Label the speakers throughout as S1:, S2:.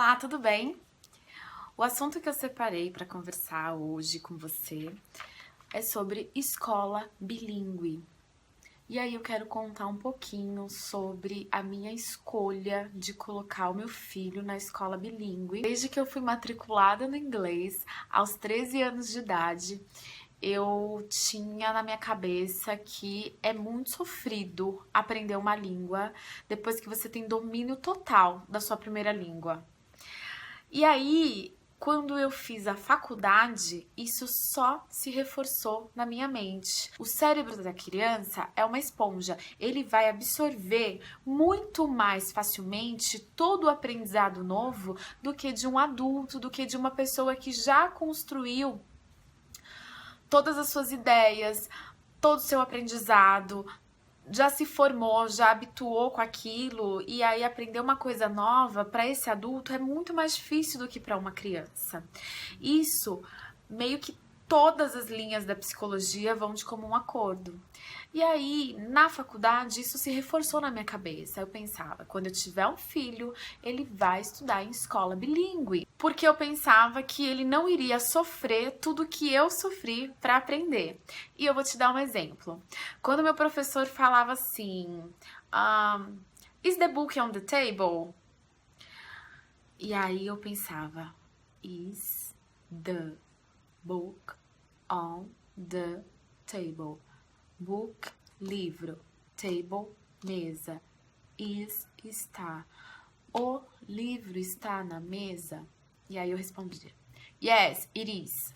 S1: Olá, tudo bem? O assunto que eu separei para conversar hoje com você é sobre escola bilíngue. E aí eu quero contar um pouquinho sobre a minha escolha de colocar o meu filho na escola bilíngue. Desde que eu fui matriculada no inglês, aos 13 anos de idade, eu tinha na minha cabeça que é muito sofrido aprender uma língua depois que você tem domínio total da sua primeira língua. E aí, quando eu fiz a faculdade, isso só se reforçou na minha mente. O cérebro da criança é uma esponja, ele vai absorver muito mais facilmente todo o aprendizado novo do que de um adulto, do que de uma pessoa que já construiu todas as suas ideias, todo o seu aprendizado, já se formou, já habituou com aquilo e aí aprender uma coisa nova para esse adulto é muito mais difícil do que para uma criança. Isso meio que todas as linhas da psicologia vão de comum acordo. E aí, na faculdade, isso se reforçou na minha cabeça. Eu pensava, quando eu tiver um filho, ele vai estudar em escola bilíngue. Porque eu pensava que ele não iria sofrer tudo que eu sofri para aprender. E eu vou te dar um exemplo. Quando meu professor falava assim, is the book on the table? E aí eu pensava, is the book on the table? Book, livro, table, mesa, está. O livro está na mesa? E aí eu respondia, yes, it is.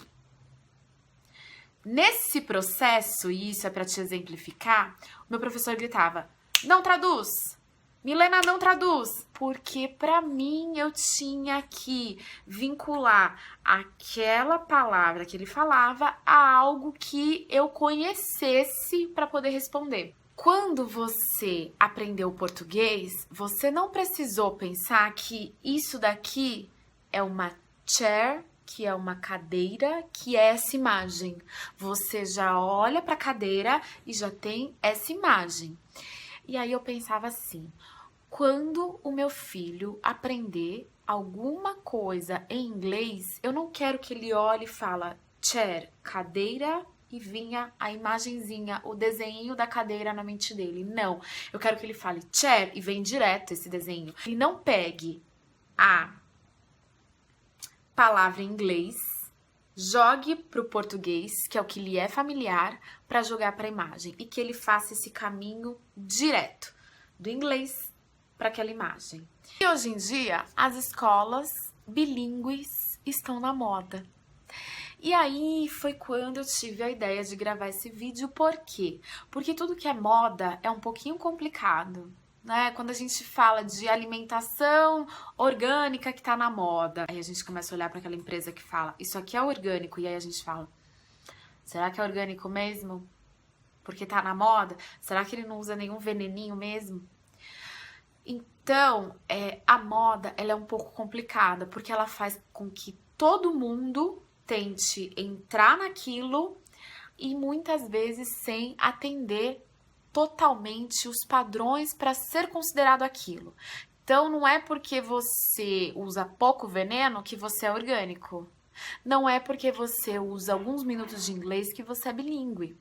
S1: Nesse processo, e isso é para te exemplificar, o meu professor gritava, não traduz! Milena, não traduz! Porque para mim eu tinha que vincular aquela palavra que ele falava a algo que eu conhecesse para poder responder. Quando você aprendeu português, você não precisou pensar que isso daqui é uma chair, que é uma cadeira, que é essa imagem. Você já olha para a cadeira e já tem essa imagem. E aí eu pensava assim, quando o meu filho aprender alguma coisa em inglês, eu não quero que ele olhe e fala chair, cadeira, e vinha a imagenzinha, o desenho da cadeira na mente dele. Não, eu quero que ele fale chair e vem direto esse desenho. E não pegue a palavra em inglês, jogue para o português, que é o que lhe é familiar, para jogar para a imagem. E que ele faça esse caminho direto, do inglês para aquela imagem. E hoje em dia, as escolas bilíngues estão na moda. E aí foi quando eu tive a ideia de gravar esse vídeo. Por quê? Porque tudo que é moda é um pouquinho complicado, né? Quando a gente fala de alimentação orgânica que tá na moda, aí a gente começa a olhar para aquela empresa que fala, isso aqui é orgânico, e aí a gente fala, será que é orgânico mesmo? Porque tá na moda? Será que ele não usa nenhum veneninho mesmo? Então, a moda, ela é um pouco complicada, porque ela faz com que todo mundo tente entrar naquilo e muitas vezes sem atender totalmente os padrões para ser considerado aquilo. Então, não é porque você usa pouco veneno que você é orgânico. Não é porque você usa alguns minutos de inglês que você é bilíngue.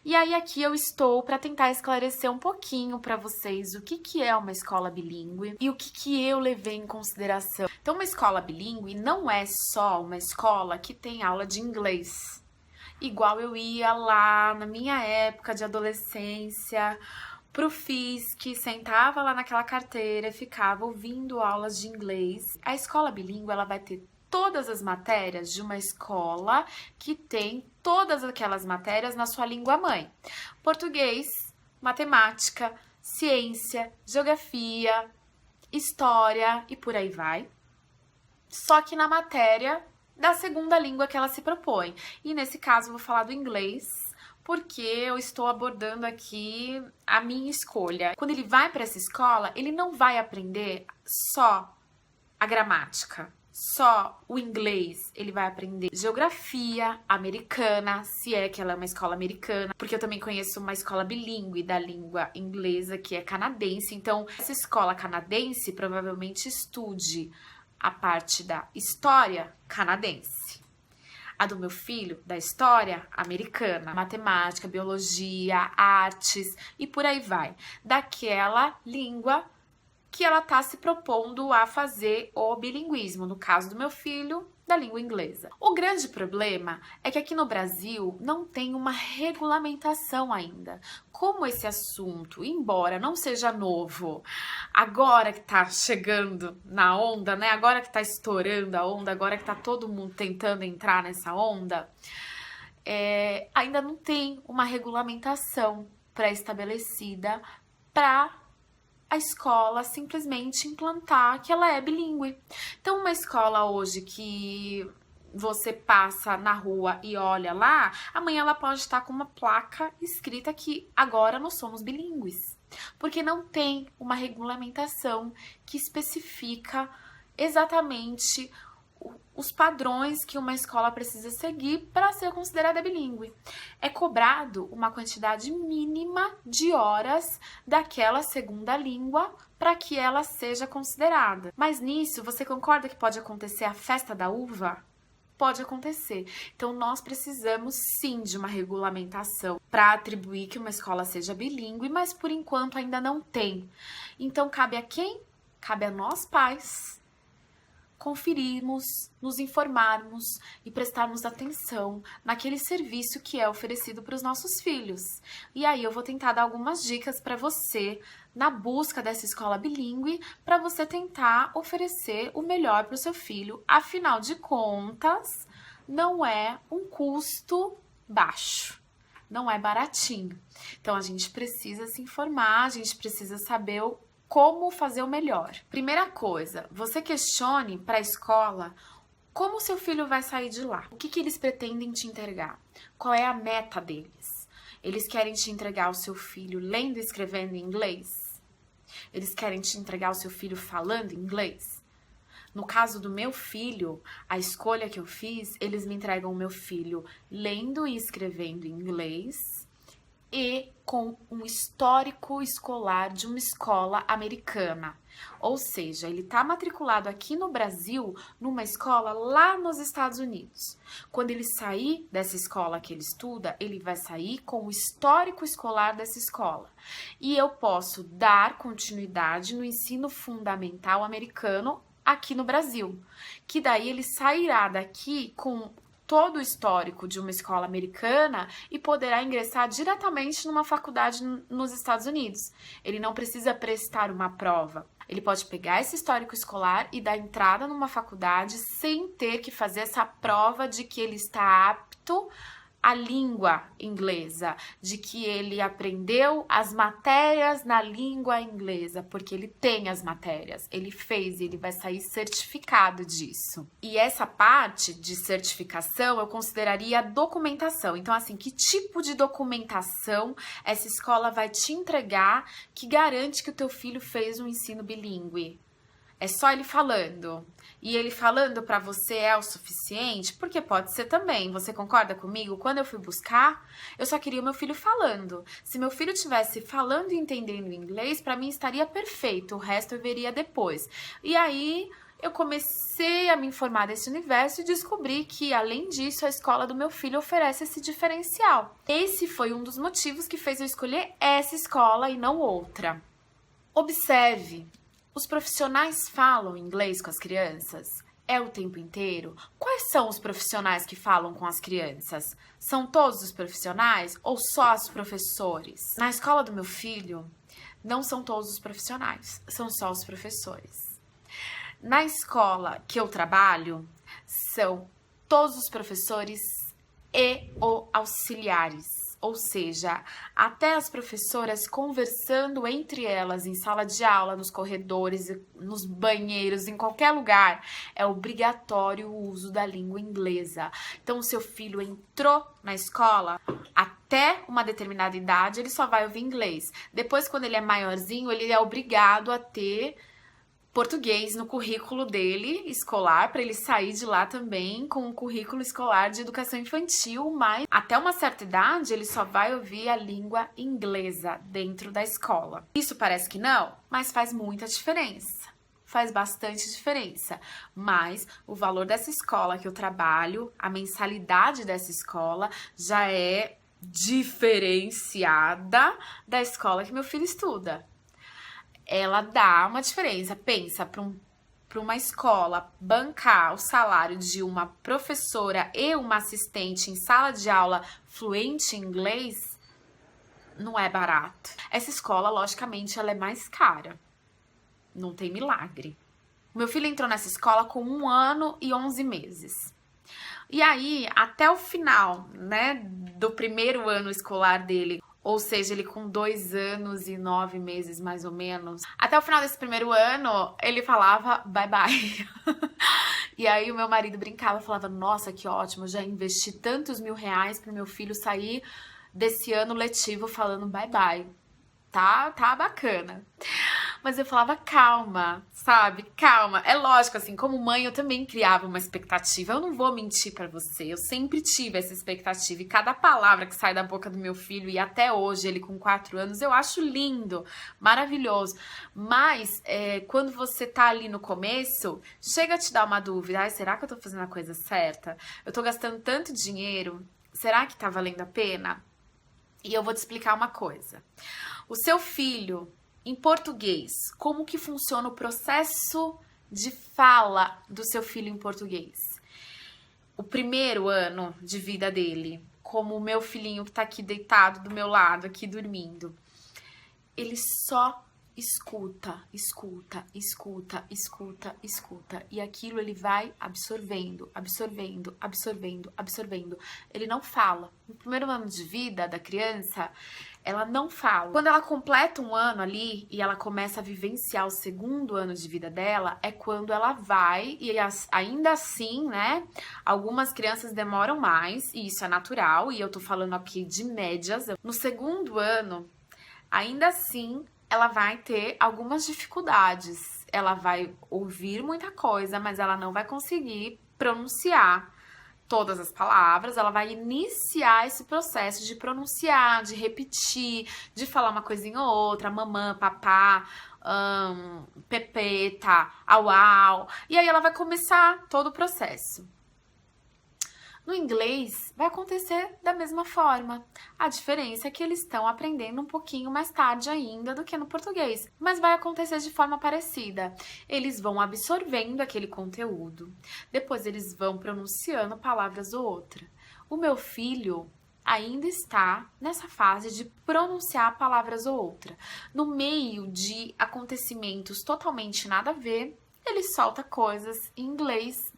S1: E aí aqui eu estou para tentar esclarecer um pouquinho para vocês o que é uma escola bilíngue e o que eu levei em consideração. Então, uma escola bilíngue não é só uma escola que tem aula de inglês. Igual eu ia lá na minha época de adolescência pro FISC, sentava lá naquela carteira e ficava ouvindo aulas de inglês. A escola bilíngue, ela vai ter todas as matérias de uma escola que tem todas aquelas matérias na sua língua mãe. Português, matemática, ciência, geografia, história e por aí vai. Só que na matéria da segunda língua que ela se propõe. E nesse caso eu vou falar do inglês, porque eu estou abordando aqui a minha escolha. Quando ele vai para essa escola, ele não vai aprender só a gramática, só o inglês. Ele vai aprender geografia americana, se é que ela é uma escola americana, porque eu também conheço uma escola bilíngue da língua inglesa que é canadense. Então, essa escola canadense provavelmente estude a parte da história canadense. A do meu filho, da história americana, matemática, biologia, artes e por aí vai. Daquela língua que ela está se propondo a fazer o bilinguismo, no caso do meu filho, da língua inglesa. O grande problema é que aqui no Brasil não tem uma regulamentação ainda. Como esse assunto, embora não seja novo, agora que tá chegando na onda, né? Agora que tá estourando a onda, agora que tá todo mundo tentando entrar nessa onda, ainda não tem uma regulamentação pré-estabelecida para a escola simplesmente implantar que ela é bilíngue. Então, uma escola hoje que você passa na rua e olha lá, amanhã ela pode estar com uma placa escrita que agora nós somos bilíngues. Porque não tem uma regulamentação que especifica exatamente os padrões que uma escola precisa seguir para ser considerada bilíngue. É cobrado uma quantidade mínima de horas daquela segunda língua para que ela seja considerada. Mas nisso, você concorda que pode acontecer a festa da uva? Pode acontecer. Então, nós precisamos sim de uma regulamentação para atribuir que uma escola seja bilíngue, mas por enquanto ainda não tem. Então, cabe a quem? Cabe a nós pais conferirmos, nos informarmos e prestarmos atenção naquele serviço que é oferecido para os nossos filhos. E aí eu vou tentar dar algumas dicas para você na busca dessa escola bilíngue, para você tentar oferecer o melhor para o seu filho. Afinal de contas, não é um custo baixo. Não é baratinho. Então a gente precisa se informar, a gente precisa saber como fazer o melhor. Primeira coisa, você questione para a escola como seu filho vai sair de lá. O que eles pretendem te entregar? Qual é a meta deles? Eles querem te entregar o seu filho lendo e escrevendo em inglês? Eles querem te entregar o seu filho falando inglês? No caso do meu filho, a escolha que eu fiz, eles me entregam o meu filho lendo e escrevendo em inglês e com um histórico escolar de uma escola americana. Ou seja, ele está matriculado aqui no Brasil numa escola lá nos Estados Unidos. Quando ele sair dessa escola que ele estuda, ele vai sair com o histórico escolar dessa escola. E eu posso dar continuidade no ensino fundamental americano aqui no Brasil. Que daí ele sairá daqui com todo o histórico de uma escola americana e poderá ingressar diretamente numa faculdade nos Estados Unidos. Ele não precisa prestar uma prova. Ele pode pegar esse histórico escolar e dar entrada numa faculdade sem ter que fazer essa prova de que ele está apto à língua inglesa, de que ele aprendeu as matérias na língua inglesa, porque ele tem as matérias, ele fez e ele vai sair certificado disso. E essa parte de certificação eu consideraria a documentação. Então, assim, que tipo de documentação essa escola vai te entregar que garante que o teu filho fez um ensino bilíngue? É só ele falando. E ele falando para você é o suficiente? Porque pode ser também. Você concorda comigo? Quando eu fui buscar, eu só queria o meu filho falando. Se meu filho tivesse falando e entendendo inglês, para mim estaria perfeito. O resto eu veria depois. E aí eu comecei a me informar desse universo e descobri que, além disso, a escola do meu filho oferece esse diferencial. Esse foi um dos motivos que fez eu escolher essa escola e não outra. Observe. Os profissionais falam inglês com as crianças? É o tempo inteiro? Quais são os profissionais que falam com as crianças? São todos os profissionais ou só os professores? Na escola do meu filho, não são todos os profissionais, são só os professores. Na escola que eu trabalho, são todos os professores e ou auxiliares. Ou seja, até as professoras conversando entre elas em sala de aula, nos corredores, nos banheiros, em qualquer lugar, é obrigatório o uso da língua inglesa. Então, o seu filho entrou na escola, até uma determinada idade, ele só vai ouvir inglês. Depois, quando ele é maiorzinho, ele é obrigado a ter português no currículo dele escolar, para ele sair de lá também com um currículo escolar de educação infantil, mas até uma certa idade ele só vai ouvir a língua inglesa dentro da escola. Isso parece que não, mas faz muita diferença. faz bastante diferença. Mas o valor dessa escola que eu trabalho, a mensalidade dessa escola já é diferenciada da escola que meu filho estuda. Ela dá uma diferença. Pensa, para uma escola bancar o salário de uma professora e uma assistente em sala de aula fluente em inglês, não é barato. Essa escola, logicamente, ela é mais cara. Não tem milagre. Meu filho entrou nessa escola com 1 ano e 11 meses. E aí, até o final, né, do primeiro ano escolar dele, ou seja, ele com 2 anos e 9 meses, mais ou menos, até o final desse primeiro ano, ele falava bye bye. E aí o meu marido brincava, falava, nossa, que ótimo, eu já investi tantos R$ 1.000 pro meu filho sair desse ano letivo falando bye bye. Tá bacana. Mas eu falava, calma, sabe? Calma. É lógico, assim, como mãe eu também criava uma expectativa. Eu não vou mentir pra você. Eu sempre tive essa expectativa. E cada palavra que sai da boca do meu filho, e até hoje, ele com 4 anos, eu acho lindo, maravilhoso. Mas, quando você tá ali no começo, chega a te dar uma dúvida. Ai, será que eu tô fazendo a coisa certa? Eu tô gastando tanto dinheiro. Será que tá valendo a pena? E eu vou te explicar uma coisa. O seu filho, em português, como que funciona o processo de fala do seu filho em português? O primeiro ano de vida dele, como o meu filhinho que tá aqui deitado do meu lado, aqui dormindo, ele só escuta. E aquilo ele vai absorvendo. Ele não fala. No primeiro ano de vida da criança, ela não fala. Quando ela completa 1 ano ali e ela começa a vivenciar o segundo ano de vida dela, é quando ela vai, e ainda assim, né, algumas crianças demoram mais, e isso é natural, e eu tô falando aqui de médias. No segundo ano, ainda assim, ela vai ter algumas dificuldades. Ela vai ouvir muita coisa, mas ela não vai conseguir pronunciar todas as palavras. Ela vai iniciar esse processo de pronunciar, de repetir, de falar uma coisinha ou outra, mamã, papá, pepeta, au au. E aí ela vai começar todo o processo. No inglês, vai acontecer da mesma forma. A diferença é que eles estão aprendendo um pouquinho mais tarde ainda do que no português, mas vai acontecer de forma parecida. Eles vão absorvendo aquele conteúdo, depois eles vão pronunciando palavras ou outra. O meu filho ainda está nessa fase de pronunciar palavras ou outra. No meio de acontecimentos totalmente nada a ver, ele solta coisas em inglês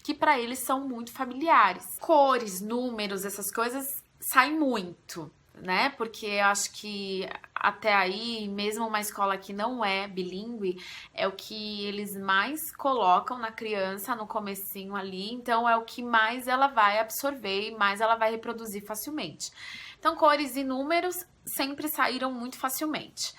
S1: que para eles são muito familiares. Cores, números, essas coisas saem muito, né? Porque eu acho que até aí, mesmo uma escola que não é bilíngue, é o que eles mais colocam na criança no comecinho ali, então é o que mais ela vai absorver e mais ela vai reproduzir facilmente. Então, cores e números sempre saíram muito facilmente.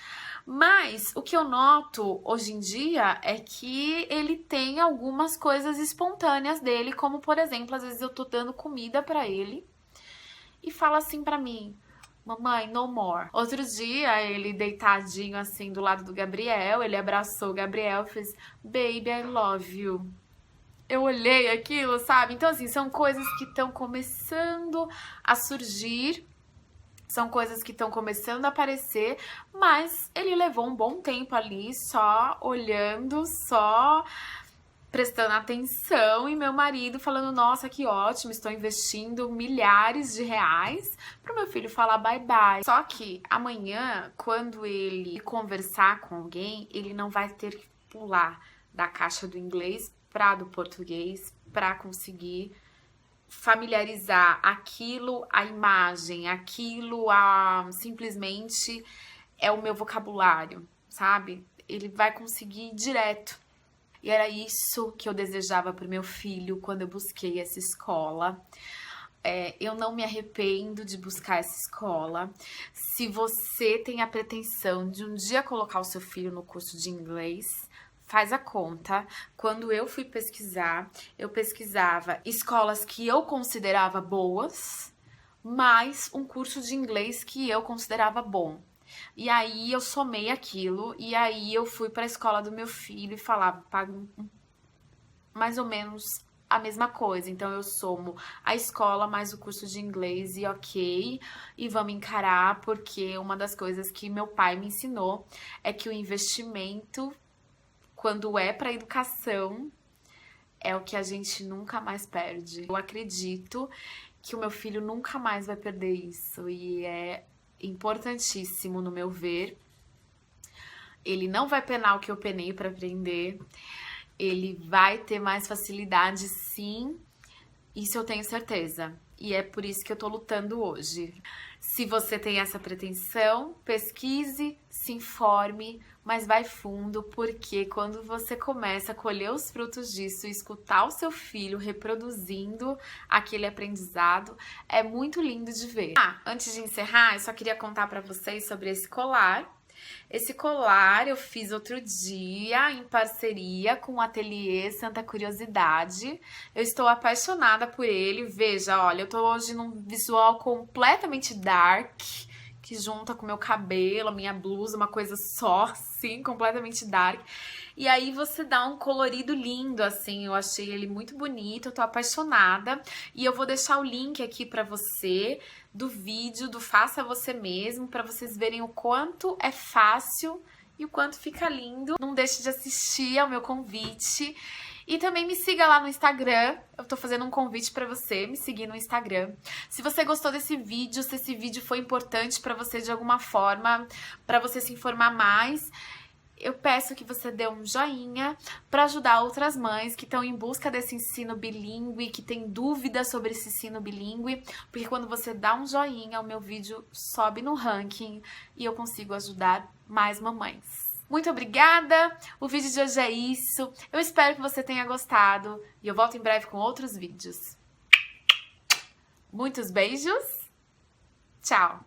S1: Mas o que eu noto hoje em dia é que ele tem algumas coisas espontâneas dele, como por exemplo, às vezes eu tô dando comida pra ele e fala assim pra mim, mamãe, no more. Outro dia, ele deitadinho assim do lado do Gabriel, ele abraçou o Gabriel e fez, baby, I love you. Eu olhei aquilo, sabe? Então assim, são coisas que estão começando a surgir. São coisas que estão começando a aparecer, mas ele levou um bom tempo ali só olhando, só prestando atenção, e meu marido falando, nossa, que ótimo, estou investindo milhares de reais para o meu filho falar bye bye. Só que amanhã, quando ele conversar com alguém, ele não vai ter que pular da caixa do inglês para do português para conseguir familiarizar aquilo, a imagem, aquilo, simplesmente é o meu vocabulário, sabe? Ele vai conseguir ir direto. E era isso que eu desejava para o meu filho quando eu busquei essa escola. Eu não me arrependo de buscar essa escola. Se você tem a pretensão de um dia colocar o seu filho no curso de inglês, faz a conta. Quando eu fui pesquisar, eu pesquisava escolas que eu considerava boas, mais um curso de inglês que eu considerava bom. E aí eu somei aquilo, e aí eu fui pra escola do meu filho e falava, pago mais ou menos a mesma coisa. Então eu somo a escola mais o curso de inglês e ok, e vamos encarar, porque uma das coisas que meu pai me ensinou é que o investimento, quando é pra educação, é o que a gente nunca mais perde. Eu acredito que o meu filho nunca mais vai perder isso, e é importantíssimo no meu ver. Ele não vai penar o que eu penei para aprender, ele vai ter mais facilidade sim, isso eu tenho certeza. E é por isso que eu tô lutando hoje. Se você tem essa pretensão, pesquise, se informe, mas vai fundo, porque quando você começa a colher os frutos disso e escutar o seu filho reproduzindo aquele aprendizado, é muito lindo de ver. Antes de encerrar, eu só queria contar pra vocês sobre esse colar. Esse colar eu fiz outro dia em parceria com o Ateliê Santa Curiosidade. Eu estou apaixonada por ele. Veja, olha, eu tô hoje num visual completamente dark, que junta com meu cabelo, a minha blusa, uma coisa só, assim, completamente dark. E aí você dá um colorido lindo, assim, eu achei ele muito bonito, eu tô apaixonada. E eu vou deixar o link aqui pra você do vídeo do Faça Você Mesmo, pra vocês verem o quanto é fácil e o quanto fica lindo. Não deixe de assistir ao meu convite. E também me siga lá no Instagram, eu tô fazendo um convite pra você me seguir no Instagram. Se você gostou desse vídeo, se esse vídeo foi importante pra você de alguma forma, pra você se informar mais, eu peço que você dê um joinha para ajudar outras mães que estão em busca desse ensino bilíngue, que tem dúvidas sobre esse ensino bilíngue, porque quando você dá um joinha, o meu vídeo sobe no ranking e eu consigo ajudar mais mamães. Muito obrigada, o vídeo de hoje é isso, eu espero que você tenha gostado e eu volto em breve com outros vídeos. Muitos beijos, tchau!